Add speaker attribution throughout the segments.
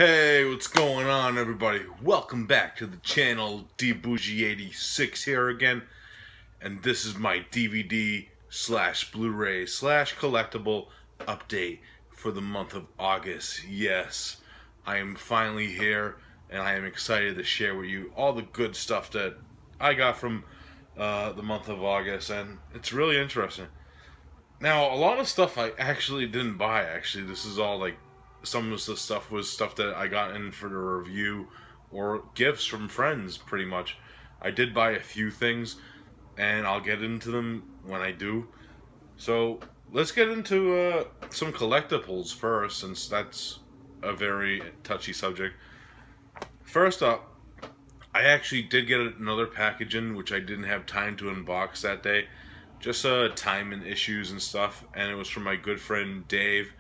Speaker 1: Hey, what's going on, everybody? Welcome back to the channel. DBougie86 here again, and this is my DVD slash Blu-ray slash collectible update for the month of August. Yes, I am finally here, and I am excited to share with you all the good stuff that I got from the month of August, and it's really interesting. Now, a lot of stuff I actually didn't buy. Actually, this is all like some of the stuff was stuff that I got in for the review or gifts from friends. Pretty much, I did buy a few things, and I'll get into them when I do. So let's get into some collectibles first, since that's a very touchy subject. First up, I actually did get another package in, which I didn't have time to unbox that day. Just time and issues and stuff, and it was from my good friend Dave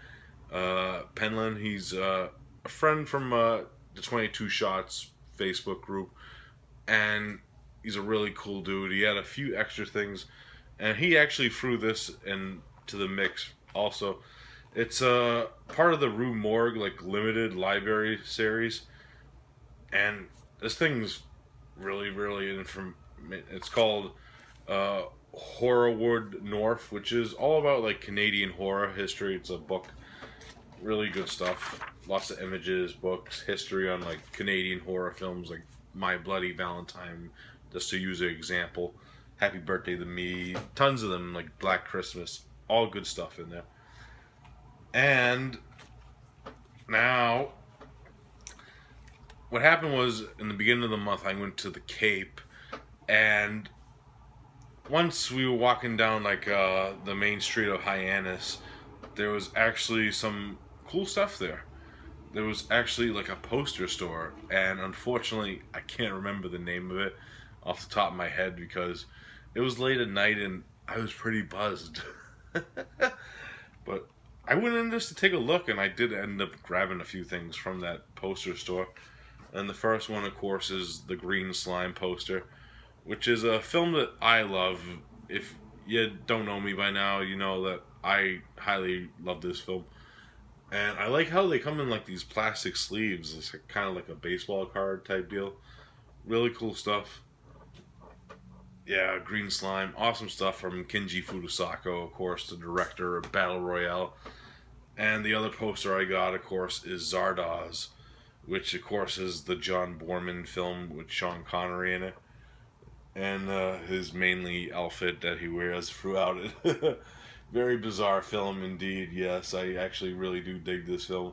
Speaker 1: Penland. He's a friend from the 22 Shots Facebook group, and he's a really cool dude. He had a few extra things, and he actually threw this into the mix also. It's part of the Rue Morgue like limited library series, and this thing's really in from. It's called Horrorwood North, which is all about like Canadian horror history. It's a book, really good stuff. Lots of images, books, history on like Canadian horror films, like My Bloody Valentine, just to use an example. Happy Birthday to Me, tons of them, like Black Christmas, all good stuff in there. And now, what happened was in the beginning of the month, I went to the Cape, and once we were walking down like the main street of Hyannis, there was actually some cool stuff there. There was actually like a poster store, and unfortunately, I can't remember the name of it off the top of my head because it was late at night and I was pretty buzzed. But I went in just to take a look, and I did end up grabbing a few things from that poster store. And the first one, of course, is the Green Slime poster, which is a film that I love. If you don't know me by now, you know that I highly love this film. And I like how they come in like these plastic sleeves. It's kind of like a baseball card type deal. Really cool stuff. Yeah, Green Slime. Awesome stuff from Kinji Fudosako, of course, the director of Battle Royale. And the other poster I got, of course, is Zardoz, which, of course, is the John Boorman film with Sean Connery in it. And his mainly outfit that he wears throughout it. Very bizarre film indeed. Yes, I actually really do dig this film,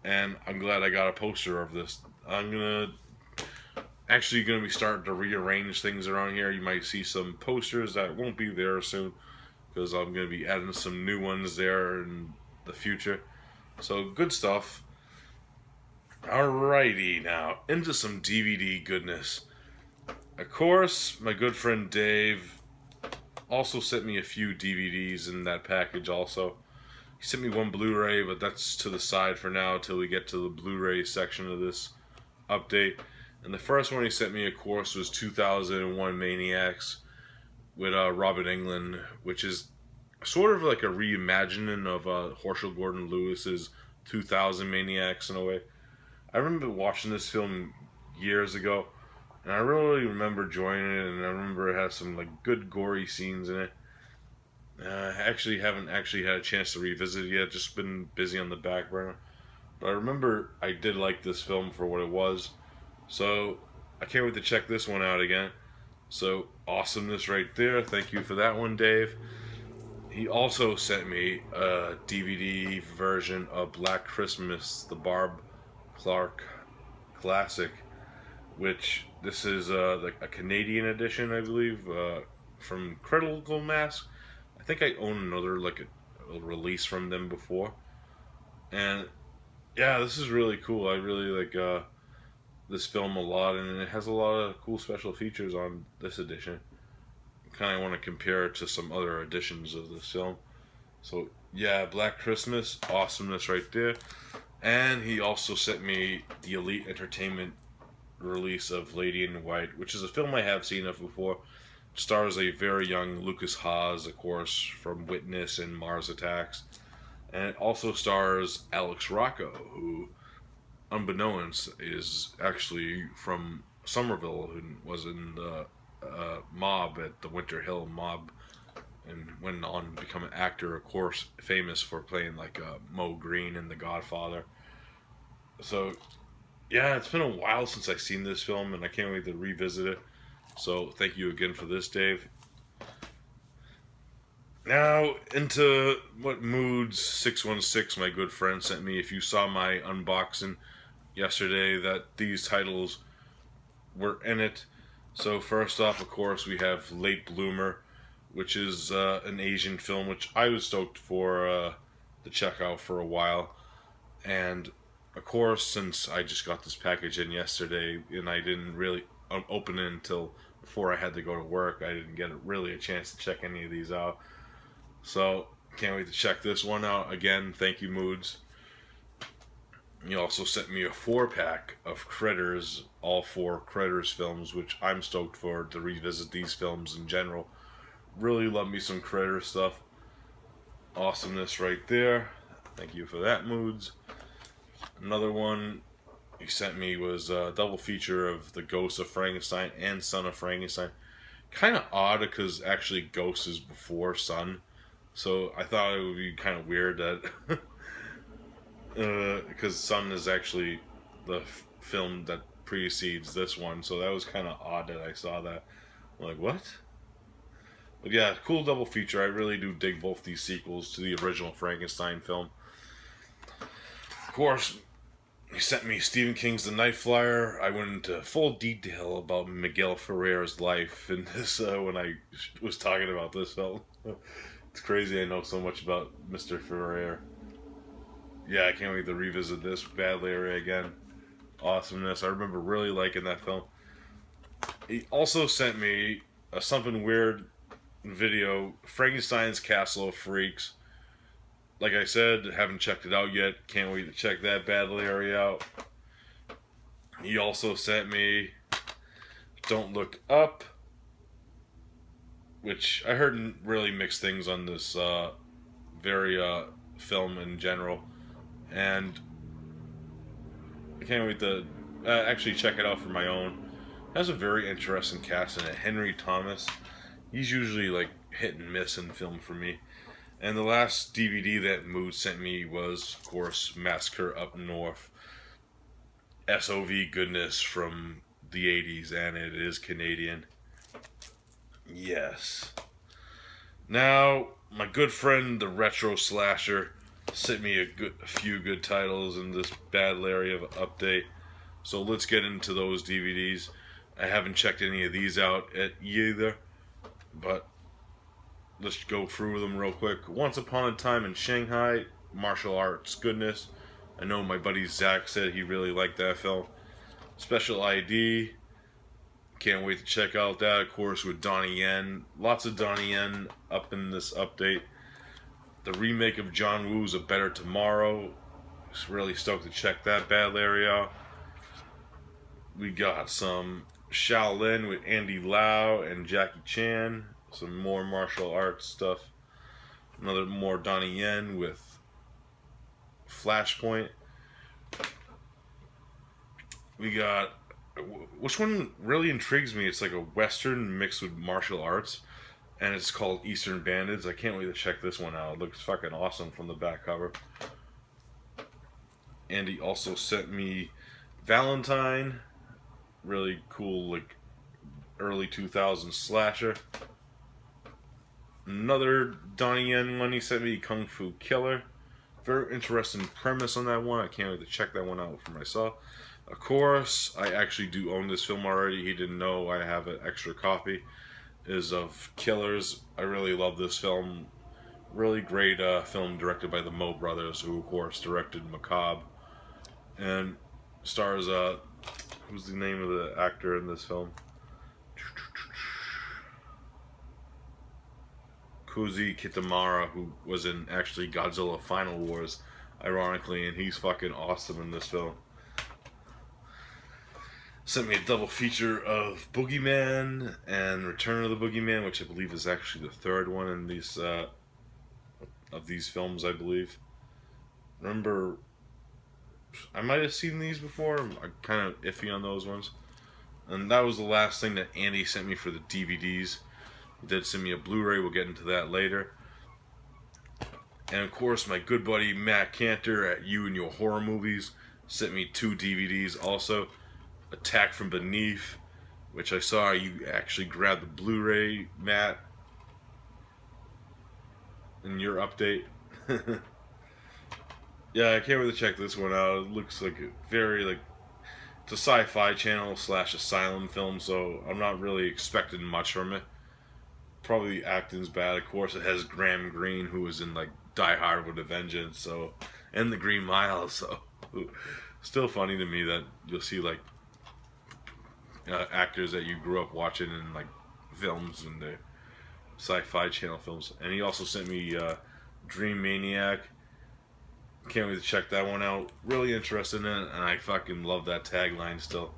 Speaker 1: and I'm glad I got a poster of this. I'm gonna be starting to rearrange things around here. You might see some posters that won't be there soon because I'm gonna be adding some new ones there in the future. So good stuff. Alrighty, now into some DVD goodness. Of course, my good friend Dave also sent me a few DVDs in that package also. He sent me one Blu-ray, but that's to the side for now until we get to the Blu-ray section of this update. And the first one he sent me, of course, was 2001 Maniacs with Robert Englund, which is sort of like a reimagining of Herschel Gordon Lewis's 2000 Maniacs in a way. I remember watching this film years ago, and I really remember enjoying it, and I remember it had some like good gory scenes in it. I actually haven't actually had a chance to revisit it yet, just been busy on the back burner. But I remember I did like this film for what it was. So I can't wait to check this one out again. So awesomeness right there. Thank you for that one, Dave. He also sent me a DVD version of Black Christmas, the Barb Clark classic, which this is like a Canadian edition, I believe, from Critical Mass. I think I own another like a release from them before, and yeah, this is really cool. I really like this film a lot, and it has a lot of cool special features on this edition. Kind of want to compare it to some other editions of this film. So yeah, Black Christmas, awesomeness right there. And he also sent me the Elite Entertainment release of Lady in White, which is a film I have seen of before. It stars a very young Lucas Haas, of course, from Witness and Mars Attacks. And it also stars Alex Rocco, who unbeknownst, is actually from Somerville, and was in the mob at the Winter Hill mob, and went on to become an actor, of course, famous for playing like Mo Green in The Godfather. So, yeah, it's been a while since I've seen this film, and I can't wait to revisit it. So, thank you again for this, Dave. Now, into what moods 616, my good friend, sent me. If you saw my unboxing yesterday, that these titles were in it. So, first off, of course, we have Late Bloomer, which is an Asian film, which I was stoked for to check out for a while. And, of course, since I just got this package in yesterday and I didn't really open it until before I had to go to work, I didn't get really a chance to check any of these out. So, can't wait to check this one out. Again, thank you, Moods. You also sent me a 4-pack of Critters, all 4 Critters films, which I'm stoked for to revisit these films in general. Really love me some Critter stuff. Awesomeness right there. Thank you for that, Moods. Another one he sent me was a double feature of The Ghost of Frankenstein and Son of Frankenstein. Kind of odd because actually Ghost is before Son. So I thought it would be kind of weird that because Son is actually the film that precedes this one. So that was kind of odd that I saw that. I'm like, what? But yeah, cool double feature. I really do dig both these sequels to the original Frankenstein film. Of course, he sent me Stephen King's The Night Flyer. I went into full detail about Miguel Ferrer's life in this when I was talking about this film. It's crazy I know so much about Mr. Ferrer. Yeah, I can't wait to revisit this bad Larry again. Awesomeness. I remember really liking that film. He also sent me a something weird video, Frankenstein's Castle of Freaks. Like I said, haven't checked it out yet. Can't wait to check that bad Larry out. He also sent me Don't Look Up, which I heard really mixed things on this very film in general, and I can't wait to actually check it out for my own. It has a very interesting cast in it. Henry Thomas, he's usually like hit and miss in film for me. And the last DVD that Mood sent me was, of course, Massacre Up North. SOV goodness from the 80s, and it is Canadian. Yes. Now, my good friend, the Retro Slasher, sent me a few good titles in this bad Larry of update. So let's get into those DVDs. I haven't checked any of these out at either, but let's go through them real quick. Once Upon a Time in Shanghai, martial arts goodness. I know my buddy Zach said he really liked that film. Special ID. Can't wait to check out that, of course, with Donnie Yen. Lots of Donnie Yen up in this update. The remake of John Woo's A Better Tomorrow. Just really stoked to check that bad Larry out. We got some Shaolin with Andy Lau and Jackie Chan. Some more martial arts stuff. Another more Donnie Yen with Flashpoint. We got, which one really intrigues me? It's like a Western mixed with martial arts, and it's called Eastern Bandits. I can't wait to check this one out. It looks fucking awesome from the back cover. And he also sent me Valentine. Really cool, like, early 2000s slasher. Another Donnie Yen one he sent me, Kung Fu Killer. Very interesting premise on that one. I can't wait to check that one out for myself. Of course, I actually do own this film already. He didn't know I have an extra copy. Is of Killers. I really love this film. Really great film directed by the Mo brothers, who of course directed Macabre. And stars, who's the name of the actor in this film? Kozi Kitamura, who was in actually Godzilla Final Wars, ironically, and he's fucking awesome in this film. Sent me a double feature of Boogeyman and Return of the Boogeyman, which I believe is actually the third one in these of these films, I believe. Remember I might have seen these before. I'm kind of iffy on those ones. And that was the last thing that Andy sent me for the DVDs. He did send me a Blu-ray. We'll get into that later. And of course, my good buddy Matt Cantor at You and Your Horror Movies sent me 2 DVDs also. Attack from Beneath, which I saw you actually grabbed the Blu-ray, Matt, in your update. Yeah, I can't wait to check this one out. It looks like it's a sci-fi channel / asylum film, so I'm not really expecting much from it. Probably the acting's bad. Of course, it has Graham Greene, who was in like Die Hard with a Vengeance, so, and The Green Mile, so still funny to me that you'll see like actors that you grew up watching in like films and the sci-fi channel films. And he also sent me Dream Maniac. Can't wait to check that one out. Really interested in it, and I fucking love that tagline still.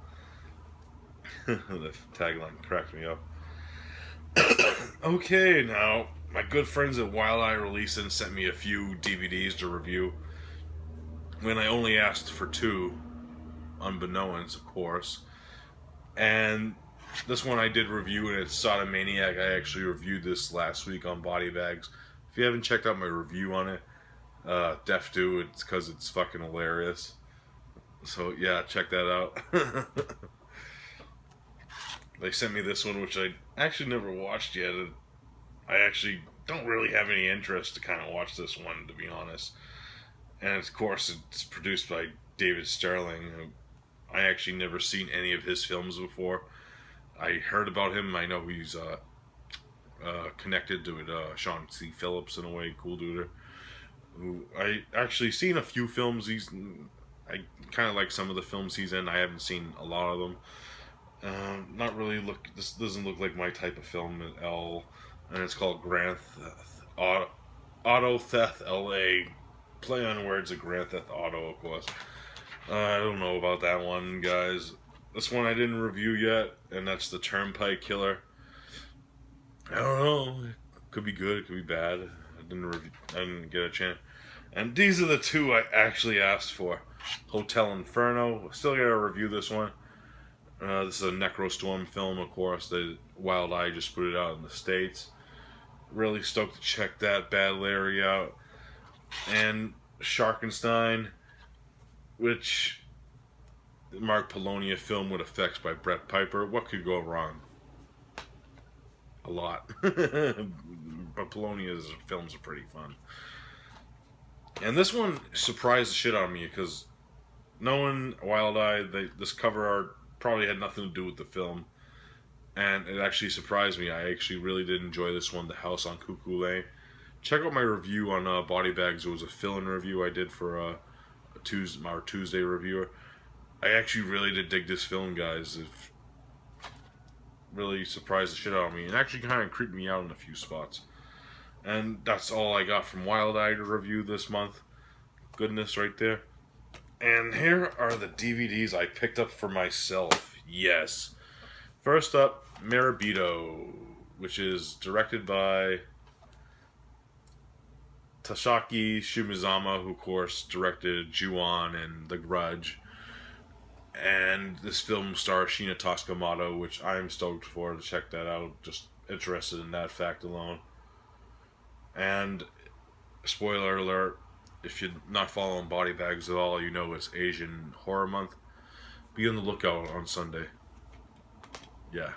Speaker 1: The tagline cracked me up. Okay, now my good friends at Wild Eye Releasing sent me a few DVDs to review when I only asked for 2, unbeknownst, of course. And this one I did review, and it's Sodomaniac. I actually reviewed this last week on Body Bags. If you haven't checked out my review on it, def do. It's because it's fucking hilarious. So yeah, check that out. They sent me this one, which I actually never watched yet. I actually don't really have any interest to kind of watch this one, to be honest. And of course, it's produced by David Sterling, who I actually never seen any of his films before. I heard about him. I know he's connected to Sean C. Phillips in a way, cool dude. Who I actually seen a few films. I kind of like some of the films he's in. I haven't seen a lot of them. Not really this doesn't look like my type of film at all. And it's called Grand Theft Auto Theft LA. Play on words of Grand Theft Auto, of course. I don't know about that one, guys. This one I didn't review yet, and that's the Turnpike Killer. I don't know. It could be good, it could be bad. I didn't get a chance. And these are the 2 I actually asked for. Hotel Inferno. Still gotta review this one. This is a Necrostorm film, of course. The Wild Eye just put it out in the States. Really stoked to check that bad Larry out. And Sharkenstein, which Mark Polonia film with effects by Brett Piper. What could go wrong? A lot. But Polonia's films are pretty fun. And this one surprised the shit out of me because knowing Wild Eye, this cover art probably had nothing to do with the film. And it actually surprised me. I actually really did enjoy this one, The House on Cuckoo Lane. Check out my review on Body Bags. It was a fill-in review I did for our Tuesday reviewer. I actually really did dig this film, guys. It really surprised the shit out of me. And actually kind of creeped me out in a few spots. And that's all I got from Wild Eye to review this month. Goodness right there. And here are the DVDs I picked up for myself. Yes. First up, Marabito, which is directed by Takashi Shimizama, who of course directed Ju-On and The Grudge. And this film stars Shinya Tsukamoto, which I am stoked for to check that out. Just interested in that fact alone. And spoiler alert, if you're not following Body Bags at all, you know it's Asian Horror Month. Be on the lookout on Sunday. Yeah.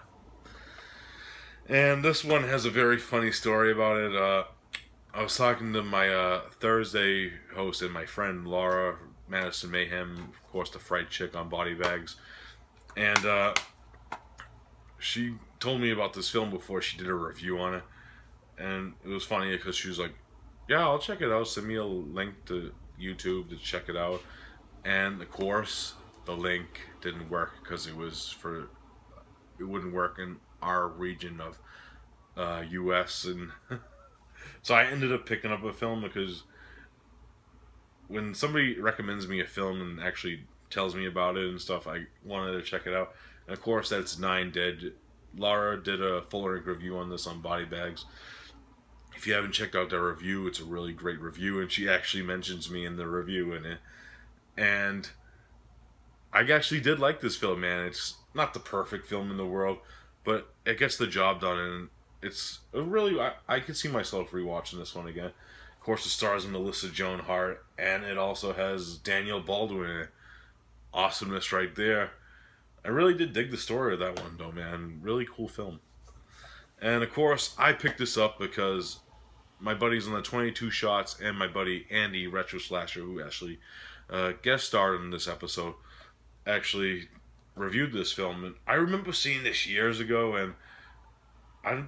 Speaker 1: And this one has a very funny story about it. I was talking to my Thursday host and my friend Laura, Madison Mayhem, of course the fried chick on Body Bags. And she told me about this film before she did a review on it. And it was funny because she was like, yeah, I'll check it out. Send me a link to YouTube to check it out. And of course, the link didn't work because it wouldn't work in our region of US. And so I ended up picking up a film because when somebody recommends me a film and actually tells me about it and stuff, I wanted to check it out. And of course, that's Nine Dead. Laura did a full-length review on this on Body Bags. If you haven't checked out their review, it's a really great review, and she actually mentions me in the review in it. And I actually did like this film, man. It's not the perfect film in the world, but it gets the job done, and it's a really. I could see myself rewatching this one again. Of course, it stars Melissa Joan Hart, and it also has Daniel Baldwin in it. Awesomeness right there. I really did dig the story of that one, though, man. Really cool film. And of course, I picked this up because my buddies on the 22 Shots and my buddy Andy Retro Slasher, who actually guest starred in this episode, actually reviewed this film. And I remember seeing this years ago, and I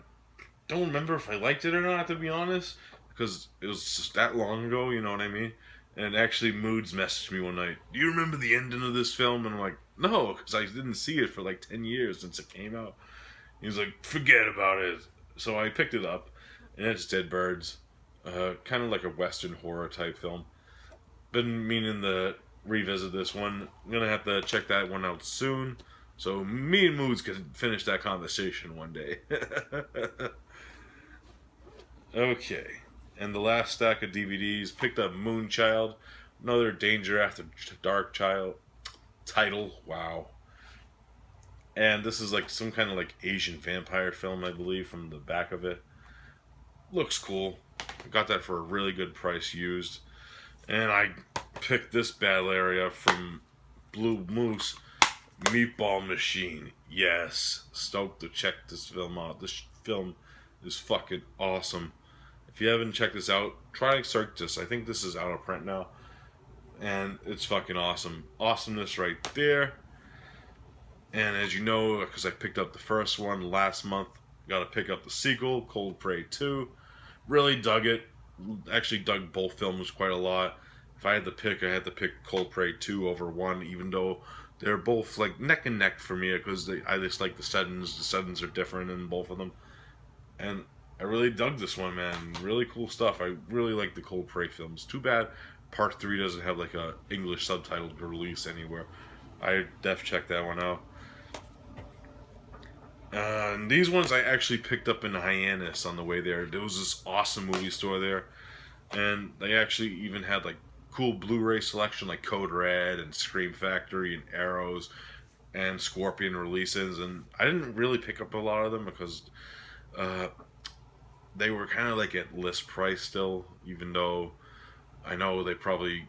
Speaker 1: don't remember if I liked it or not, to be honest, because it was just that long ago, you know what I mean? And actually, Moods messaged me one night, "Do you remember the ending of this film?" And I'm like, "No, because I didn't see it for like 10 years since it came out." He was like, "Forget about it." So I picked it up, and it's Dead Birds. Kind of like a Western horror type film. Been meaning to revisit this one. I'm gonna have to check that one out soon, so me and Moods can finish that conversation one day. Okay, and the last stack of DVDs picked up Moonchild, another Danger After Dark child title. Wow. And this is like some kind of like Asian vampire film, I believe, from the back of it. Looks cool. Got that for a really good price used. And I picked this battle area from Blue Moose Meatball Machine. Yes. Stoked to check this film out. This film is fucking awesome. If you haven't checked this out, try to search this. I think this is out of print now. And it's fucking awesome. Awesomeness right there. And as you know, because I picked up the first one last month, got to pick up the sequel, Cold Prey 2. Really dug it. Actually dug both films quite a lot. If I had to pick, I had to pick Cold Prey 2 over 1, even though they're both like neck and neck for me, because I just like the settings. The settings are different in both of them. And I really dug this one, man. Really cool stuff. I really like the Cold Prey films. Too bad Part 3 doesn't have like a English subtitled release anywhere. I def check that one out. And these ones I actually picked up in Hyannis on the way there. There was this awesome movie store there, and they actually even had like cool Blu-ray selection like Code Red and Scream Factory and Arrows and Scorpion releases. And I didn't really pick up a lot of them because uh, they were kind of like at list price still, even though I know they probably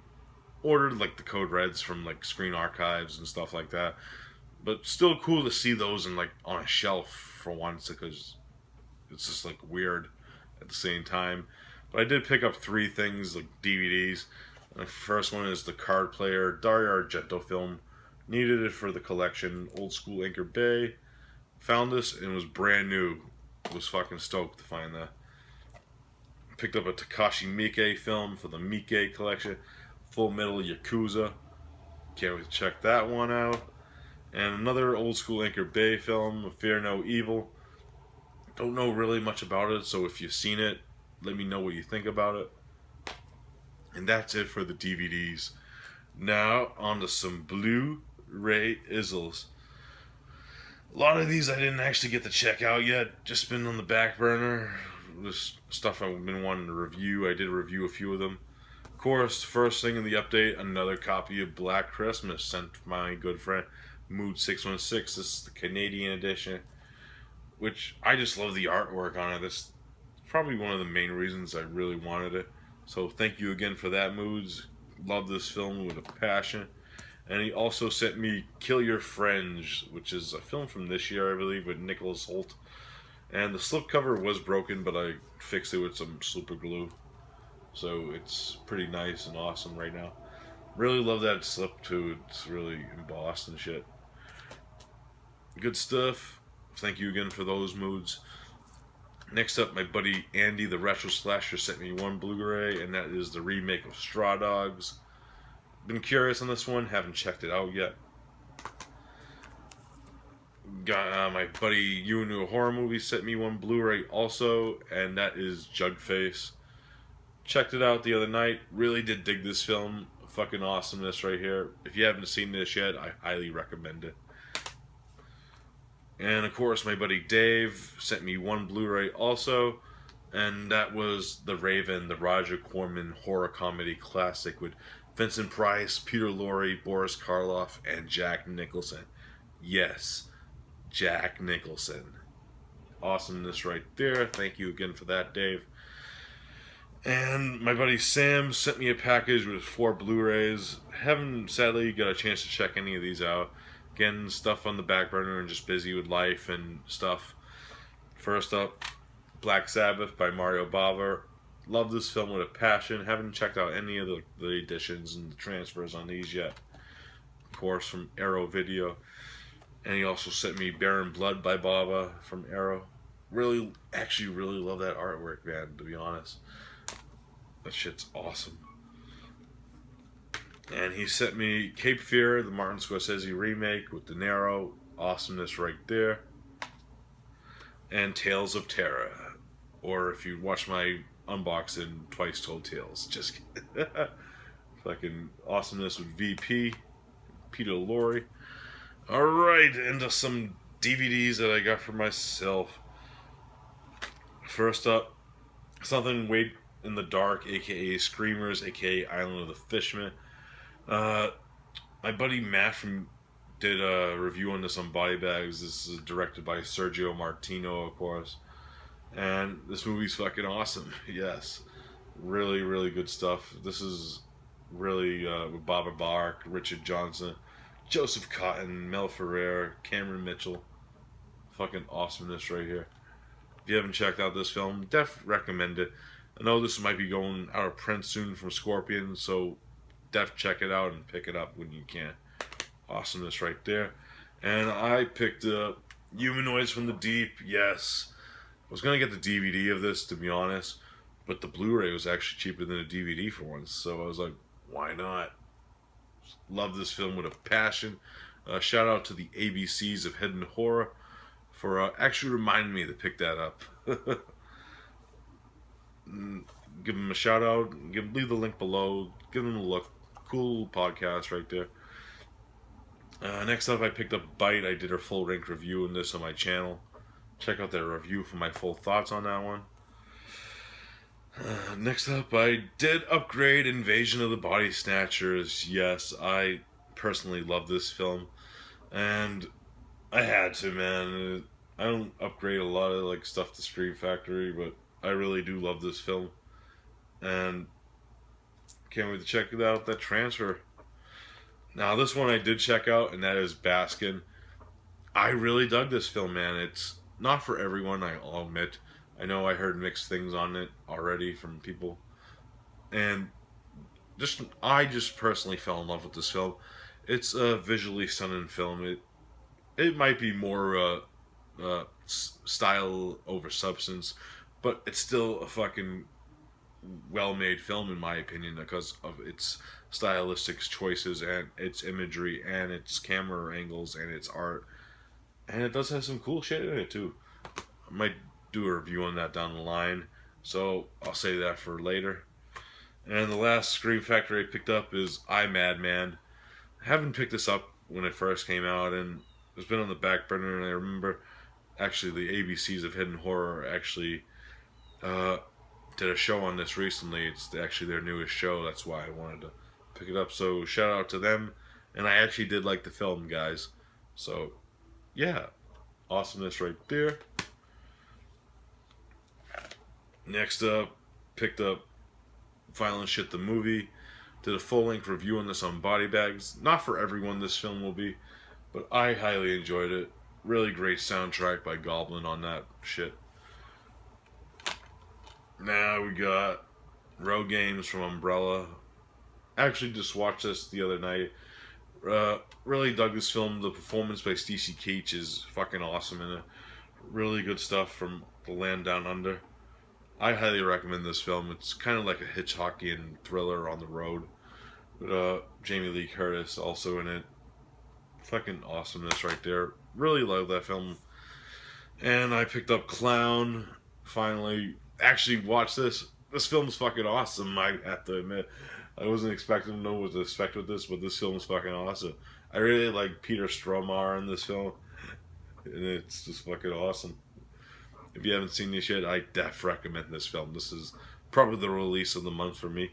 Speaker 1: ordered like the Code Reds from like Screen Archives and stuff like that. But still cool to see those in like on a shelf for once, because it's just like weird at the same time. But I did pick up 3 things like DVDs. The first one is the Card Player Dario Argento film. Needed it for the collection. Old School Anchor Bay. Found this and it was brand new. Was fucking stoked to find that. Picked up a Takashi Miike film for the Miike collection. Full Metal Yakuza. Can't wait to check that one out. And another Old School Anchor Bay film, Fear No Evil. Don't know really much about it, so if you've seen it, let me know what you think about it. And that's it for the DVDs. Now, on to some Blu-ray Izzles. A lot of these I didn't actually get to check out yet. Just been on the back burner. This stuff I've been wanting to review. I did review a few of them. Of course, first thing in the update, another copy of Black Christmas sent from my good friend Mood 616. This is the Canadian edition, which I just love the artwork on it. That's probably one of the main reasons I really wanted it. So thank you again for that, Moods. Love this film with a passion. And he also sent me Kill Your Friends, which is a film from this year, I believe, with Nicholas Hoult. And the slipcover was broken, but I fixed it with some super glue. So it's pretty nice and awesome right now. Really love that slip too. It's really embossed and shit. Good stuff. Thank you again for those, Moods. Next up, my buddy Andy the Retro Slasher sent me one Blu-ray, and that is the remake of Straw Dogs. Been curious on this one, haven't checked it out yet. Got my buddy You Into a Horror Movie sent me one Blu-ray also, and that is Jugface. Checked it out the other night. Really did dig this film. Fucking awesomeness right here. If you haven't seen this yet, I highly recommend it. And of course, my buddy Dave sent me one Blu-ray also, and that was The Raven, the Roger Corman horror comedy classic with Vincent Price, Peter Lorre, Boris Karloff, and Jack Nicholson. Yes, Jack Nicholson. Awesomeness right there. Thank you again for that, Dave. And my buddy Sam sent me a package with 4 Blu-rays. Haven't sadly got a chance to check any of these out. Again, stuff on the back burner and just busy with life and stuff. First up, Black Sabbath by Mario Bava. Love this film with a passion. Haven't checked out any of the editions and the transfers on these yet. Of course, from Arrow Video. And he also sent me Baron Blood by Bava from Arrow. Really love that artwork, man, to be honest. That shit's awesome. And he sent me Cape Fear, the Martin Scorsese remake with De Niro. Awesomeness right there. And Tales of Terror. Or if you watch my unboxing, Twice Told Tales. Just kidding. Fucking awesomeness with VP, Peter Lorre. Alright, into some DVDs that I got for myself. First up, Something Wait in the Dark, aka Screamers, aka Island of the Fishmen. My buddy Matt did a review on this on Body Bags. This is directed by Sergio Martino, of course. And this movie's fucking awesome. Yes. Really, really good stuff. This is really with Barbara Bach, Richard Johnson, Joseph Cotton, Mel Ferrer, Cameron Mitchell. Fucking awesomeness right here. If you haven't checked out this film, recommend it. I know this might be going out of print soon from Scorpion, so check it out and pick it up when you can. Awesomeness right there. And I picked up Humanoids from the Deep. Yes. I was going to get the DVD of this, to be honest, but the Blu-ray was actually cheaper than a DVD for once, so I was like, why not? Love this film with a passion. Shout out to the ABCs of Hidden Horror for actually reminding me to pick that up. Give them a shout out. Leave the link below. Give them a look. Cool podcast right there. Next up, I picked up Bite. I did a full length review on this on my channel. Check out that review for my full thoughts on that one. Next up, I did upgrade Invasion of the Body Snatchers. Yes, I personally love this film, and I had to, man. I don't upgrade a lot of like stuff to Scream Factory, but I really do love this film, and can't wait to check it out. That transfer. Now, this one I did check out, and that is Baskin. I really dug this film, man. It's not for everyone, I'll admit. I know I heard mixed things on it already from people. And I just personally fell in love with this film. It's a visually stunning film. It might be more style over substance, but it's still a fucking well-made film in my opinion because of its stylistic choices and its imagery and its camera angles and its art. And it does have some cool shit in it too. I might do a review on that down the line, so I'll save that for later. And the last Scream Factory I picked up is I, Madman. I haven't picked this up when it first came out, and it's been on the back burner, and I remember actually the ABCs of Hidden Horror actually did a show on this recently. It's actually their newest show, that's why I wanted to pick it up, so shout out to them. And I actually did like the film, guys. So, yeah, awesomeness right there. Next up, picked up Violent Shit the Movie. Did a full-length review on this on Body Bags. Not for everyone this film will be, but I highly enjoyed it. Really great soundtrack by Goblin on that shit. Now we got Road Games from Umbrella. Actually just watched this the other night. Really dug this film. The performance by Stacey Keach is fucking awesome in it. Really good stuff from The Land Down Under. I highly recommend this film. It's kind of like a Hitchcockian thriller on the road. With Jamie Lee Curtis also in it. Fucking awesomeness right there. Really love that film. And I picked up Clown. Finally, actually watched this. This film's fucking awesome, I have to admit. I wasn't expecting to know what to expect with this, but this film is fucking awesome. I really like Peter Stormare in this film. And it's just fucking awesome. If you haven't seen this yet, I recommend this film. This is probably the release of the month for me,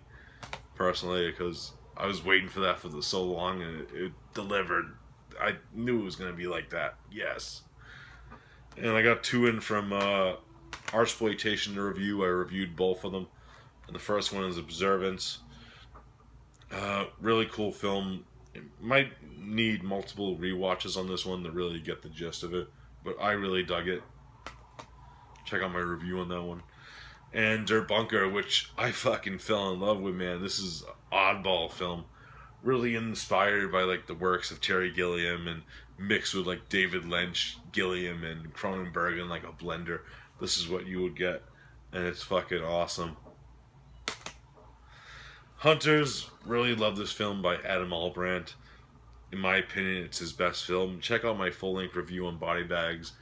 Speaker 1: personally, because I was waiting for that for so long, and it delivered. I knew it was going to be like that. Yes. And I got two in from Artsploitation to review. I reviewed both of them. And the first one is Observance. Really cool film. It might need multiple rewatches on this one to really get the gist of it, but I really dug it. Check out my review on that one. And Der Bunker, which I fucking fell in love with, man. This is an oddball film. Really inspired by like the works of Terry Gilliam and mixed with like David Lynch, Gilliam, and Cronenberg in like a blender. This is what you would get. And it's fucking awesome. Hunters, really love this film by Adam Albrandt. In my opinion, it's his best film. Check out my full-length review on Body Bags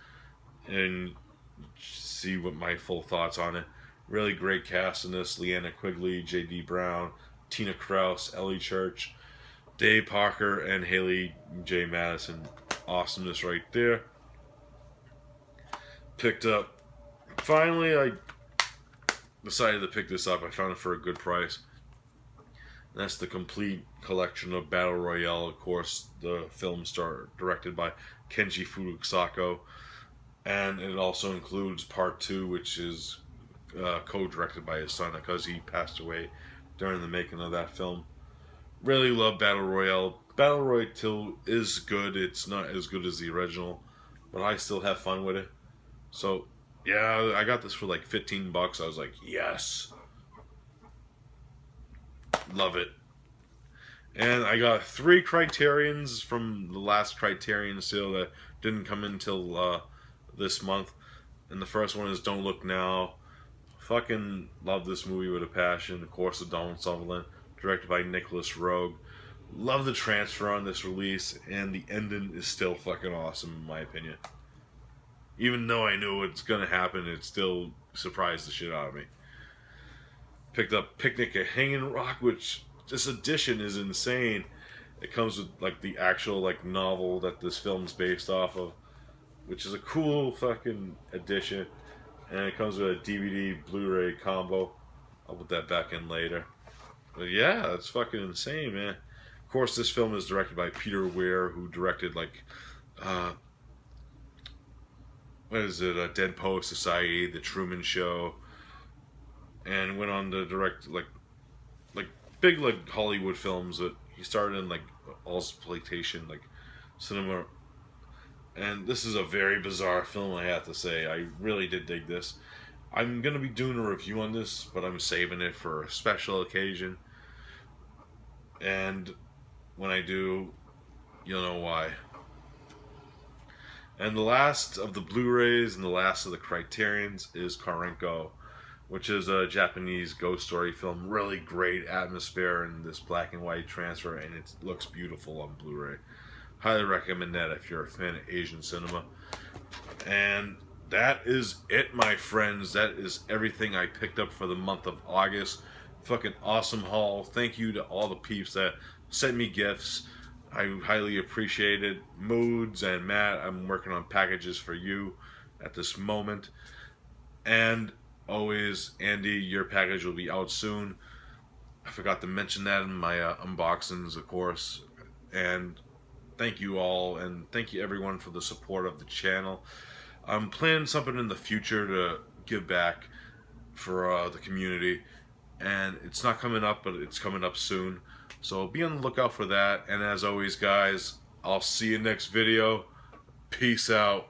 Speaker 1: and see what my full thoughts on it. Really great cast in this. Leanna Quigley, J.D. Brown, Tina Krause, Ellie Church, Dave Parker, and Haley J. Madison. Awesomeness right there. Picked up. Finally, I decided to pick this up. I found it for a good price. That's the complete collection of Battle Royale. Of course, the film directed by Kenji Furusawa. And it also includes part 2, which is co-directed by his son because he passed away during the making of that film. Really love Battle Royale. Battle Royale 2 is good. It's not as good as the original, but I still have fun with it. So, yeah, I got this for like $15. I was like, yes. Love it. And I got 3 Criterions from the last Criterion sale that didn't come in until this month. And the first one is Don't Look Now. Fucking love this movie with a passion. Of course, of Donald Sutherland, directed by Nicholas Roeg. Love the transfer on this release, and the ending is still fucking awesome in my opinion. Even though I knew it's gonna happen, it still surprised the shit out of me. Picked up Picnic at Hanging Rock, which this edition is insane. It comes with like the actual like novel that this film's based off of, which is a cool fucking edition. And it comes with a DVD Blu-ray combo. I'll put that back in later. But yeah, it's fucking insane, man. Of course, this film is directed by Peter Weir, who directed like what is it? Dead Poet Society, The Truman Show, and went on to direct like big like Hollywood films. That he started in like exploitation, like cinema. And this is a very bizarre film, I have to say. I really did dig this. I'm gonna be doing a review on this, but I'm saving it for a special occasion. And when I do, you'll know why. And the last of the Blu-rays and the last of the Criterions is Karenko, which is a Japanese ghost story film. Really great atmosphere in this black and white transfer, and it looks beautiful on Blu-ray. Highly recommend that if you're a fan of Asian cinema. And that is it, my friends. That is everything I picked up for the month of August. Fucking awesome haul. Thank you to all the peeps that sent me gifts. I highly appreciate it. Moods and Matt, I'm working on packages for you at this moment. And always, Andy, your package will be out soon. I forgot to mention that in my unboxings, of course. And thank you all, and thank you everyone for the support of the channel. I'm planning something in the future to give back for the community, and it's not coming up, but it's coming up soon. So be on the lookout for that, and as always, guys, I'll see you next video. Peace out.